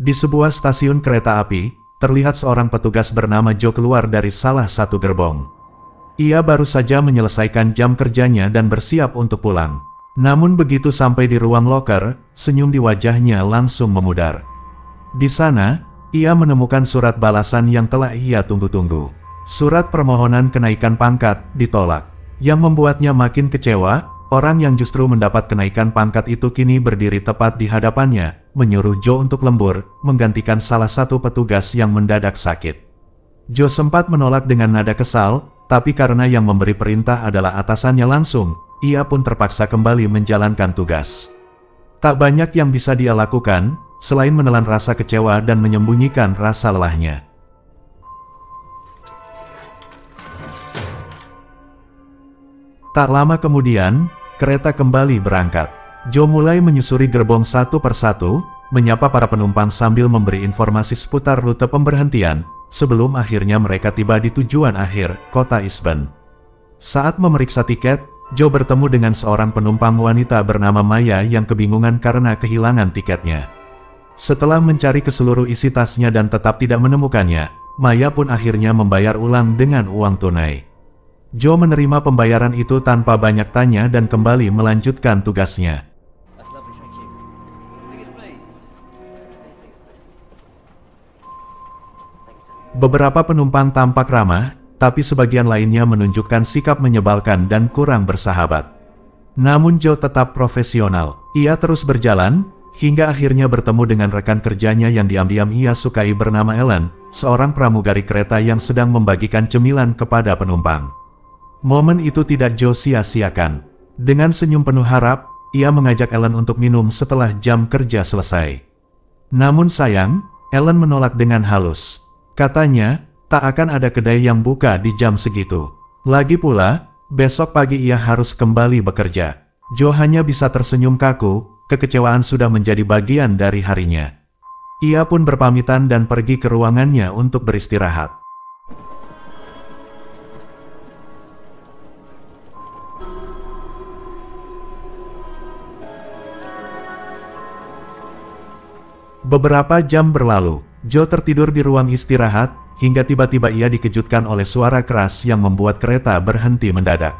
Di sebuah stasiun kereta api, terlihat seorang petugas bernama Joe keluar dari salah satu gerbong. Ia baru saja menyelesaikan jam kerjanya dan bersiap untuk pulang. Namun begitu sampai di ruang loker, senyum di wajahnya langsung memudar. Di sana, ia menemukan surat balasan yang telah ia tunggu-tunggu. Surat permohonan kenaikan pangkat ditolak. Yang membuatnya makin kecewa, orang yang justru mendapat kenaikan pangkat itu kini berdiri tepat di hadapannya, menyuruh Joe untuk lembur, menggantikan salah satu petugas yang mendadak sakit. Joe sempat menolak dengan nada kesal, tapi karena yang memberi perintah adalah atasannya langsung, ia pun terpaksa kembali menjalankan tugas. Tak banyak yang bisa dia lakukan, selain menelan rasa kecewa dan menyembunyikan rasa lelahnya. Tak lama kemudian, kereta kembali berangkat. Joe mulai menyusuri gerbong satu persatu, menyapa para penumpang sambil memberi informasi seputar rute pemberhentian, sebelum akhirnya mereka tiba di tujuan akhir, kota Eastbourne. Saat memeriksa tiket, Joe bertemu dengan seorang penumpang wanita bernama Maya yang kebingungan karena kehilangan tiketnya. Setelah mencari ke seluruh isi tasnya dan tetap tidak menemukannya, Maya pun akhirnya membayar ulang dengan uang tunai. Joe menerima pembayaran itu tanpa banyak tanya dan kembali melanjutkan tugasnya. Beberapa penumpang tampak ramah, tapi sebagian lainnya menunjukkan sikap menyebalkan dan kurang bersahabat. Namun Joe tetap profesional. Ia terus berjalan, hingga akhirnya bertemu dengan rekan kerjanya yang diam-diam ia sukai bernama Ellen, seorang pramugari kereta yang sedang membagikan cemilan kepada penumpang. Momen itu tidak Joe sia-siakan. Dengan senyum penuh harap, ia mengajak Ellen untuk minum setelah jam kerja selesai. Namun sayang, Ellen menolak dengan halus. Katanya, tak akan ada kedai yang buka di jam segitu. Lagi pula, besok pagi ia harus kembali bekerja. Joe hanya bisa tersenyum kaku, kekecewaan sudah menjadi bagian dari harinya. Ia pun berpamitan dan pergi ke ruangannya untuk beristirahat. Beberapa jam berlalu, Joe tertidur di ruang istirahat, hingga tiba-tiba ia dikejutkan oleh suara keras yang membuat kereta berhenti mendadak.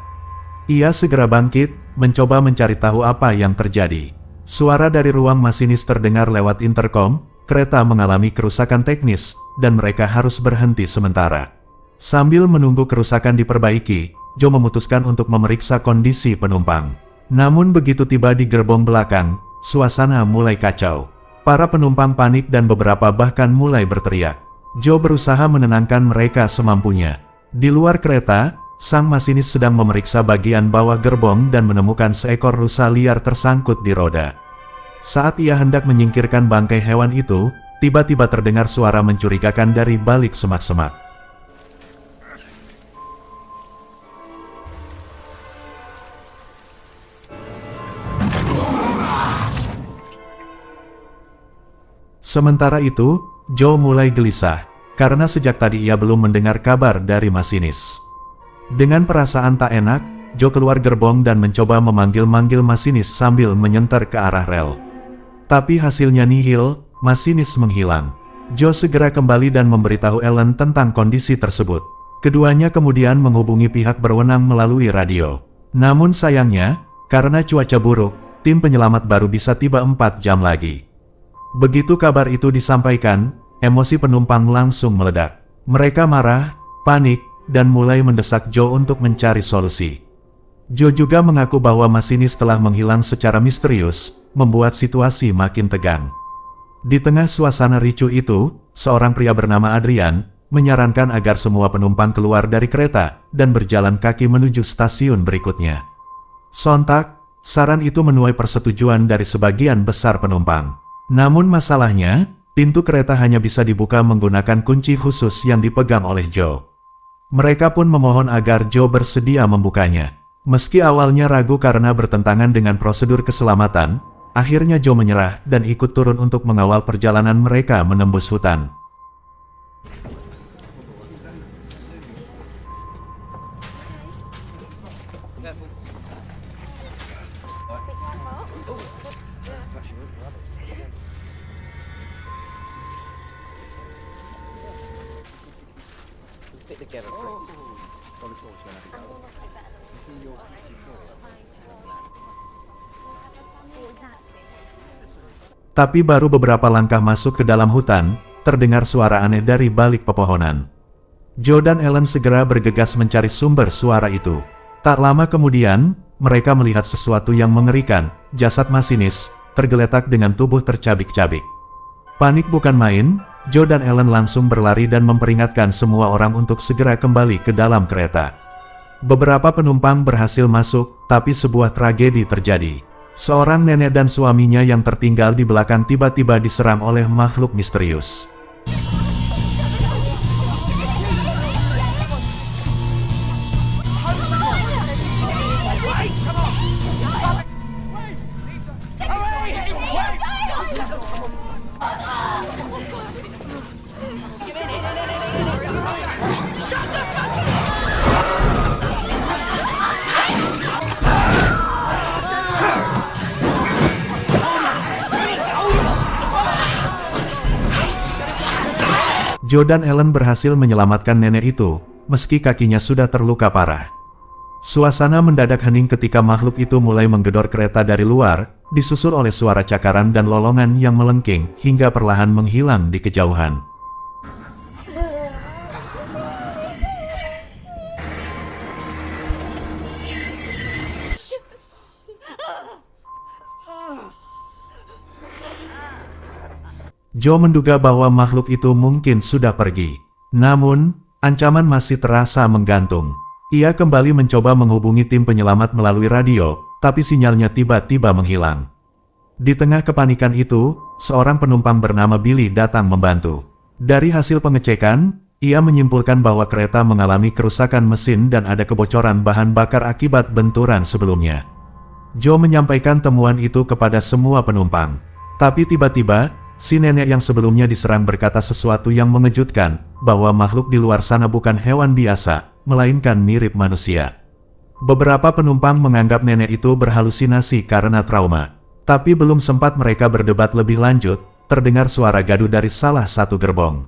Ia segera bangkit, mencoba mencari tahu apa yang terjadi. Suara dari ruang masinis terdengar lewat interkom, kereta mengalami kerusakan teknis, dan mereka harus berhenti sementara. Sambil menunggu kerusakan diperbaiki, Joe memutuskan untuk memeriksa kondisi penumpang. Namun begitu tiba di gerbong belakang, suasana mulai kacau. Para penumpang panik dan beberapa bahkan mulai berteriak. Joe berusaha menenangkan mereka semampunya. Di luar kereta, sang masinis sedang memeriksa bagian bawah gerbong dan menemukan seekor rusa liar tersangkut di roda. Saat ia hendak menyingkirkan bangkai hewan itu, tiba-tiba terdengar suara mencurigakan dari balik semak-semak. Sementara itu, Joe mulai gelisah, karena sejak tadi ia belum mendengar kabar dari masinis. Dengan perasaan tak enak, Joe keluar gerbong dan mencoba memanggil-manggil masinis sambil menyenter ke arah rel. Tapi hasilnya nihil, masinis menghilang. Joe segera kembali dan memberitahu Ellen tentang kondisi tersebut. Keduanya kemudian menghubungi pihak berwenang melalui radio. Namun sayangnya, karena cuaca buruk, tim penyelamat baru bisa tiba 4 jam lagi. Begitu kabar itu disampaikan, emosi penumpang langsung meledak. Mereka marah, panik, dan mulai mendesak Joe untuk mencari solusi. Joe juga mengaku bahwa masinis telah menghilang secara misterius, membuat situasi makin tegang. Di tengah suasana ricuh itu, seorang pria bernama Adrian, menyarankan agar semua penumpang keluar dari kereta, dan berjalan kaki menuju stasiun berikutnya. Sontak, saran itu menuai persetujuan dari sebagian besar penumpang. Namun masalahnya, pintu kereta hanya bisa dibuka menggunakan kunci khusus yang dipegang oleh Joe. Mereka pun memohon agar Joe bersedia membukanya. Meski awalnya ragu karena bertentangan dengan prosedur keselamatan, akhirnya Joe menyerah dan ikut turun untuk mengawal perjalanan mereka menembus hutan. Tapi baru beberapa langkah masuk ke dalam hutan, terdengar suara aneh dari balik pepohonan. Joe dan Ellen segera bergegas mencari sumber suara itu. Tak lama kemudian, mereka melihat sesuatu yang mengerikan, jasad masinis, tergeletak dengan tubuh tercabik-cabik. Panik bukan main, Joe dan Ellen langsung berlari dan memperingatkan semua orang untuk segera kembali ke dalam kereta. Beberapa penumpang berhasil masuk, tapi sebuah tragedi terjadi. Seorang nenek dan suaminya yang tertinggal di belakang tiba-tiba diserang oleh makhluk misterius. Joe dan Ellen berhasil menyelamatkan nenek itu, meski kakinya sudah terluka parah. Suasana mendadak hening ketika makhluk itu mulai menggedor kereta dari luar, disusul oleh suara cakaran dan lolongan yang melengking hingga perlahan menghilang di kejauhan. Joe menduga bahwa makhluk itu mungkin sudah pergi. Namun, ancaman masih terasa menggantung. Ia kembali mencoba menghubungi tim penyelamat melalui radio, tapi sinyalnya tiba-tiba menghilang. Di tengah kepanikan itu, seorang penumpang bernama Billy datang membantu. Dari hasil pengecekan, ia menyimpulkan bahwa kereta mengalami kerusakan mesin dan ada kebocoran bahan bakar akibat benturan sebelumnya. Joe menyampaikan temuan itu kepada semua penumpang. Tapi tiba-tiba, si nenek yang sebelumnya diserang berkata sesuatu yang mengejutkan, bahwa makhluk di luar sana bukan hewan biasa, melainkan mirip manusia. Beberapa penumpang menganggap nenek itu berhalusinasi karena trauma. Tapi belum sempat mereka berdebat lebih lanjut, terdengar suara gaduh dari salah satu gerbong.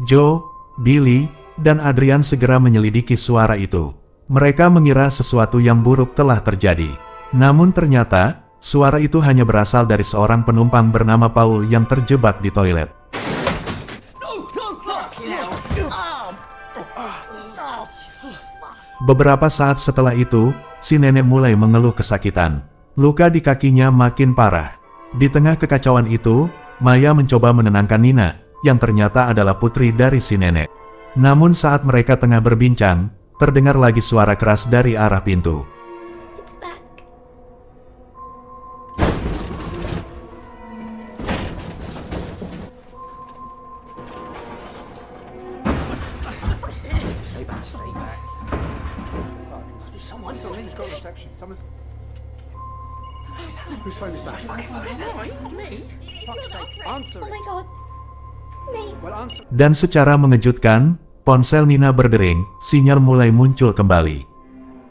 Joe, Billy, dan Adrian segera menyelidiki suara itu. Mereka mengira sesuatu yang buruk telah terjadi. Namun ternyata, suara itu hanya berasal dari seorang penumpang bernama Paul yang terjebak di toilet. Beberapa saat setelah itu, si nenek mulai mengeluh kesakitan. Luka di kakinya makin parah. Di tengah kekacauan itu, Maya mencoba menenangkan Nina, yang ternyata adalah putri dari si nenek. Namun saat mereka tengah berbincang, terdengar lagi suara keras dari arah pintu. Dan secara mengejutkan, ponsel Nina berdering, sinyal mulai muncul kembali.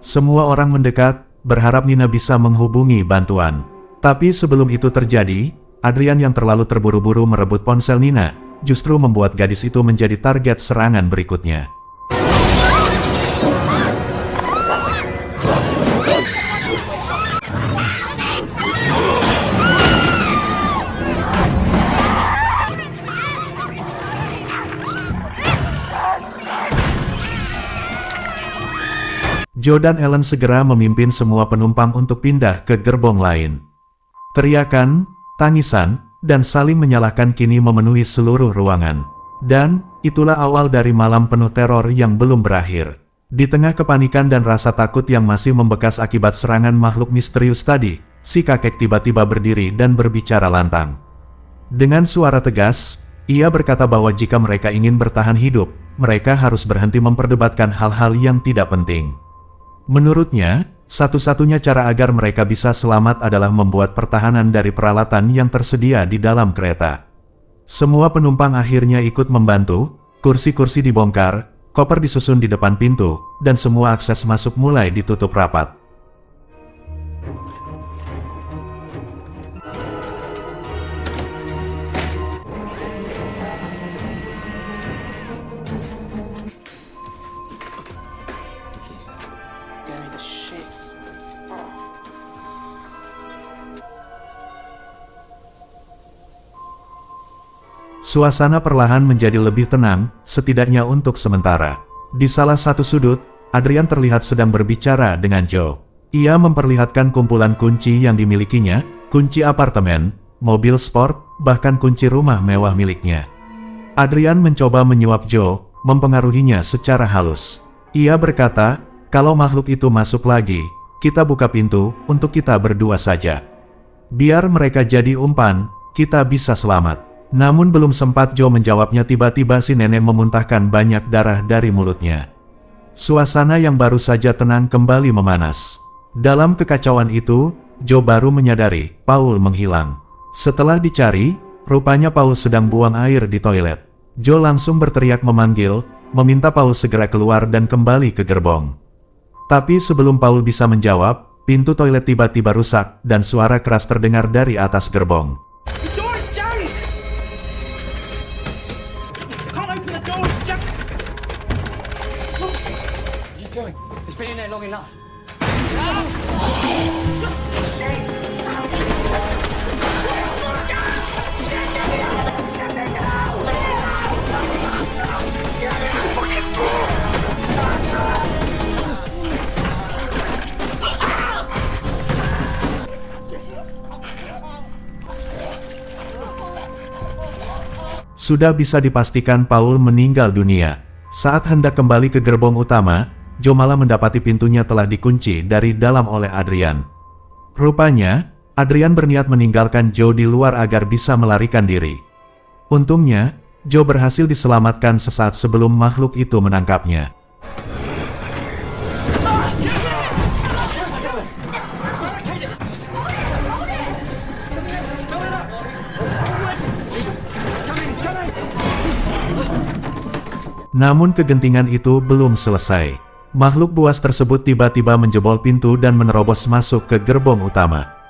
Semua orang mendekat, berharap Nina bisa menghubungi bantuan. Tapi sebelum itu terjadi, Adrian yang terlalu terburu-buru merebut ponsel Nina, justru membuat gadis itu menjadi target serangan berikutnya. Joe dan Ellen segera memimpin semua penumpang untuk pindah ke gerbong lain. Teriakan, tangisan, dan saling menyalahkan kini memenuhi seluruh ruangan. Dan, itulah awal dari malam penuh teror yang belum berakhir. Di tengah kepanikan dan rasa takut yang masih membekas akibat serangan makhluk misterius tadi, si kakek tiba-tiba berdiri dan berbicara lantang. Dengan suara tegas, ia berkata bahwa jika mereka ingin bertahan hidup, mereka harus berhenti memperdebatkan hal-hal yang tidak penting. Menurutnya, satu-satunya cara agar mereka bisa selamat adalah membuat pertahanan dari peralatan yang tersedia di dalam kereta. Semua penumpang akhirnya ikut membantu, kursi-kursi dibongkar, koper disusun di depan pintu, dan semua akses masuk mulai ditutup rapat. Suasana perlahan menjadi lebih tenang, setidaknya untuk sementara. Di salah satu sudut, Adrian terlihat sedang berbicara dengan Joe. Ia memperlihatkan kumpulan kunci yang dimilikinya, kunci apartemen, mobil sport, bahkan kunci rumah mewah miliknya. Adrian mencoba menyuap Joe, mempengaruhinya secara halus. Ia berkata, kalau makhluk itu masuk lagi, kita buka pintu, untuk kita berdua saja. Biar mereka jadi umpan, kita bisa selamat. Namun belum sempat Joe menjawabnya tiba-tiba si nenek memuntahkan banyak darah dari mulutnya. Suasana yang baru saja tenang kembali memanas. Dalam kekacauan itu, Joe baru menyadari, Paul menghilang. Setelah dicari, rupanya Paul sedang buang air di toilet. Joe langsung berteriak memanggil, meminta Paul segera keluar dan kembali ke gerbong. Tapi sebelum Paul bisa menjawab, pintu toilet tiba-tiba rusak dan suara keras terdengar dari atas gerbong. Sudah bisa dipastikan Paul meninggal dunia. Saat hendak kembali ke gerbong utama, Joe malah mendapati pintunya telah dikunci dari dalam oleh Adrian. Rupanya, Adrian berniat meninggalkan Joe di luar agar bisa melarikan diri. Untungnya, Joe berhasil diselamatkan sesaat sebelum makhluk itu menangkapnya. Namun kegentingan itu belum selesai. Makhluk buas tersebut tiba-tiba menjebol pintu dan menerobos masuk ke gerbong utama.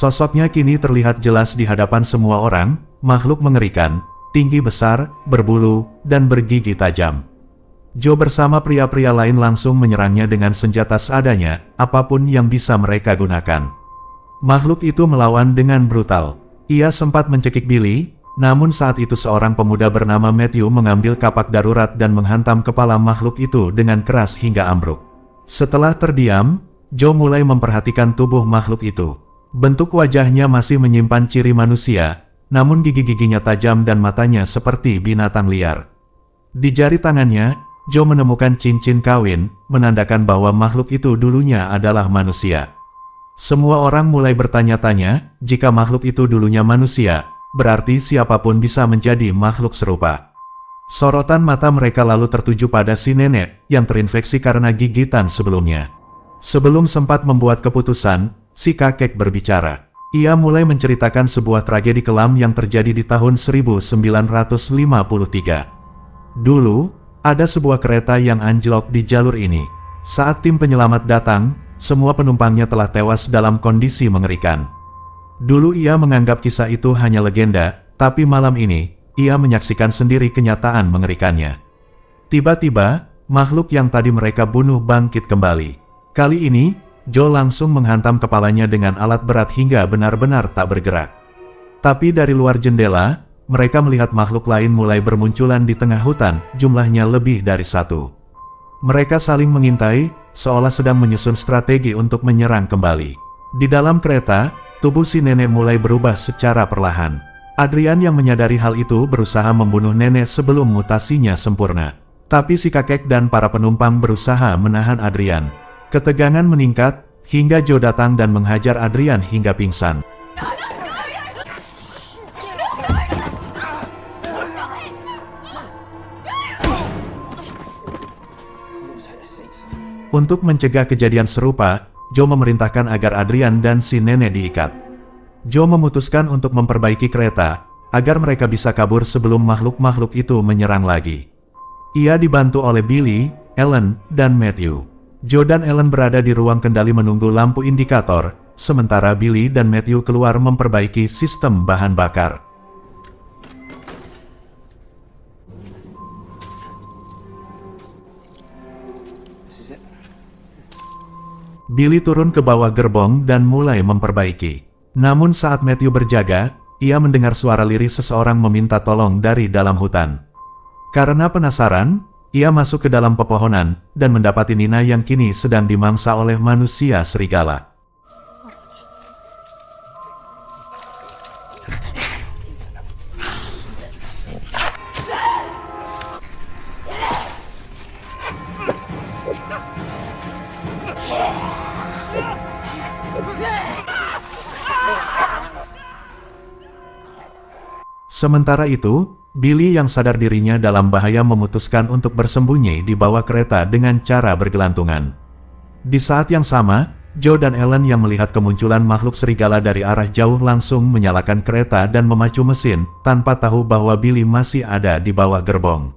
Sosoknya kini terlihat jelas di hadapan semua orang, makhluk mengerikan, tinggi besar, berbulu, dan bergigi tajam. Joe bersama pria-pria lain langsung menyerangnya dengan senjata seadanya, apapun yang bisa mereka gunakan. Makhluk itu melawan dengan brutal. Ia sempat mencekik Billy, namun saat itu seorang pemuda bernama Matthew mengambil kapak darurat dan menghantam kepala makhluk itu dengan keras hingga ambruk. Setelah terdiam, Joe mulai memperhatikan tubuh makhluk itu. Bentuk wajahnya masih menyimpan ciri manusia, namun gigi-giginya tajam dan matanya seperti binatang liar. Di jari tangannya, Joe menemukan cincin kawin, menandakan bahwa makhluk itu dulunya adalah manusia. Semua orang mulai bertanya-tanya, jika makhluk itu dulunya manusia, berarti siapapun bisa menjadi makhluk serupa. Sorotan mata mereka lalu tertuju pada si nenek, yang terinfeksi karena gigitan sebelumnya. Sebelum sempat membuat keputusan, si kakek berbicara. Ia mulai menceritakan sebuah tragedi kelam yang terjadi di tahun 1953. Dulu, ada sebuah kereta yang anjlok di jalur ini. Saat tim penyelamat datang, semua penumpangnya telah tewas dalam kondisi mengerikan. Dulu ia menganggap kisah itu hanya legenda, tapi malam ini, ia menyaksikan sendiri kenyataan mengerikannya. Tiba-tiba, makhluk yang tadi mereka bunuh bangkit kembali. Kali ini, Joe langsung menghantam kepalanya dengan alat berat hingga benar-benar tak bergerak. Tapi dari luar jendela, mereka melihat makhluk lain mulai bermunculan di tengah hutan, jumlahnya lebih dari satu. Mereka saling mengintai, seolah sedang menyusun strategi untuk menyerang kembali. Di dalam kereta, tubuh si nenek mulai berubah secara perlahan. Adrian yang menyadari hal itu berusaha membunuh nenek sebelum mutasinya sempurna. Tapi si kakek dan para penumpang berusaha menahan Adrian. Ketegangan meningkat, hingga Joe datang dan menghajar Adrian hingga pingsan. Untuk mencegah kejadian serupa, Joe memerintahkan agar Adrian dan si nenek diikat. Joe memutuskan untuk memperbaiki kereta, agar mereka bisa kabur sebelum makhluk-makhluk itu menyerang lagi. Ia dibantu oleh Billy, Ellen, dan Matthew. Joe dan Ellen berada di ruang kendali menunggu lampu indikator, sementara Billy dan Matthew keluar memperbaiki sistem bahan bakar. Billy turun ke bawah gerbong dan mulai memperbaiki. Namun saat Matthew berjaga, ia mendengar suara lirih seseorang meminta tolong dari dalam hutan. Karena penasaran, ia masuk ke dalam pepohonan dan mendapati Nina yang kini sedang dimangsa oleh manusia serigala. Sementara itu, Billy yang sadar dirinya dalam bahaya memutuskan untuk bersembunyi di bawah kereta dengan cara bergelantungan. Di saat yang sama, Joe dan Ellen yang melihat kemunculan makhluk serigala dari arah jauh langsung menyalakan kereta dan memacu mesin, tanpa tahu bahwa Billy masih ada di bawah gerbong.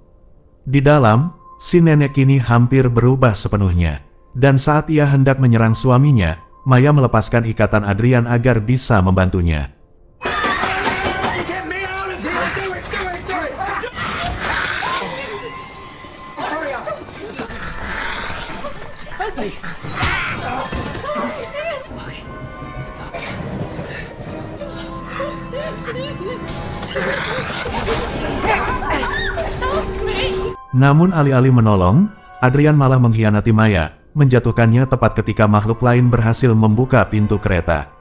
Di dalam, si nenek kini hampir berubah sepenuhnya. Dan saat ia hendak menyerang suaminya, Maya melepaskan ikatan Adrian agar bisa membantunya. Namun alih-alih menolong, Adrian malah mengkhianati Maya, menjatuhkannya tepat ketika makhluk lain berhasil membuka pintu kereta.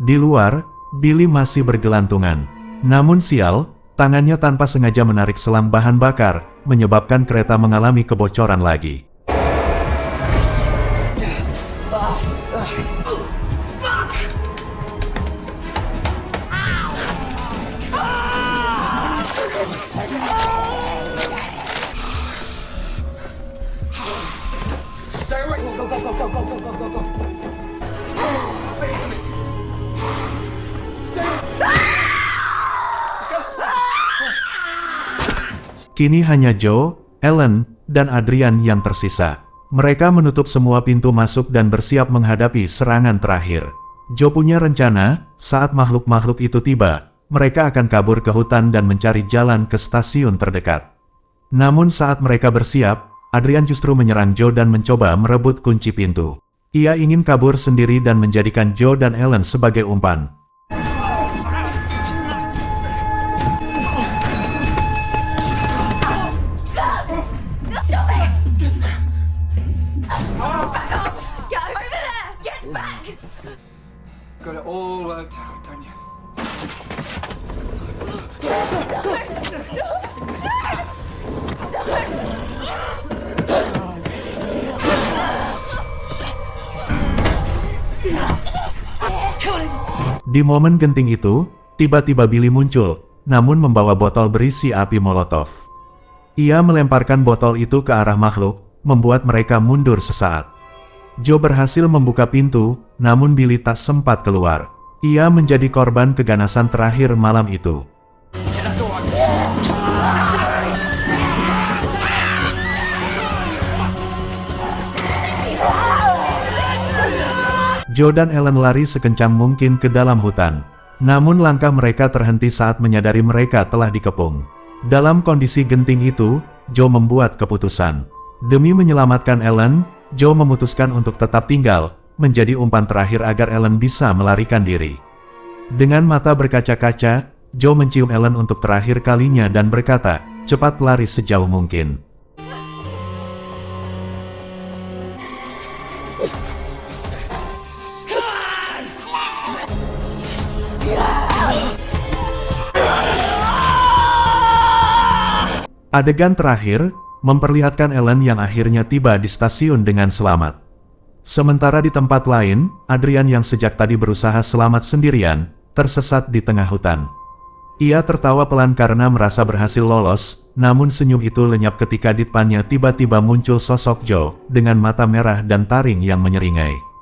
Di luar, Billy masih bergelantungan. Namun sial, tangannya tanpa sengaja menarik selang bahan bakar, menyebabkan kereta mengalami kebocoran lagi. Kini hanya Joe, Ellen, dan Adrian yang tersisa. Mereka menutup semua pintu masuk dan bersiap menghadapi serangan terakhir. Joe punya rencana, saat makhluk-makhluk itu tiba, mereka akan kabur ke hutan dan mencari jalan ke stasiun terdekat. Namun saat mereka bersiap, Adrian justru menyerang Joe dan mencoba merebut kunci pintu. Ia ingin kabur sendiri dan menjadikan Joe dan Ellen sebagai umpan. Got it all worked out, don't you? Di momen genting itu, tiba-tiba Billy muncul, namun membawa botol berisi api molotov. Ia melemparkan botol itu ke arah makhluk, membuat mereka mundur sesaat. Joe berhasil membuka pintu, namun Billy tak sempat keluar. Ia menjadi korban keganasan terakhir malam itu. Joe dan Ellen lari sekencang mungkin ke dalam hutan. Namun langkah mereka terhenti saat menyadari mereka telah dikepung. Dalam kondisi genting itu, Joe membuat keputusan. Demi menyelamatkan Ellen, Joe memutuskan untuk tetap tinggal, menjadi umpan terakhir agar Ellen bisa melarikan diri. Dengan mata berkaca-kaca, Joe mencium Ellen untuk terakhir kalinya dan berkata, "Cepat lari sejauh mungkin." Adegan terakhir memperlihatkan Ellen yang akhirnya tiba di stasiun dengan selamat. Sementara di tempat lain, Adrian yang sejak tadi berusaha selamat sendirian, tersesat di tengah hutan. Ia tertawa pelan karena merasa berhasil lolos, namun senyum itu lenyap ketika di depannya tiba-tiba muncul sosok Joe, dengan mata merah dan taring yang menyeringai.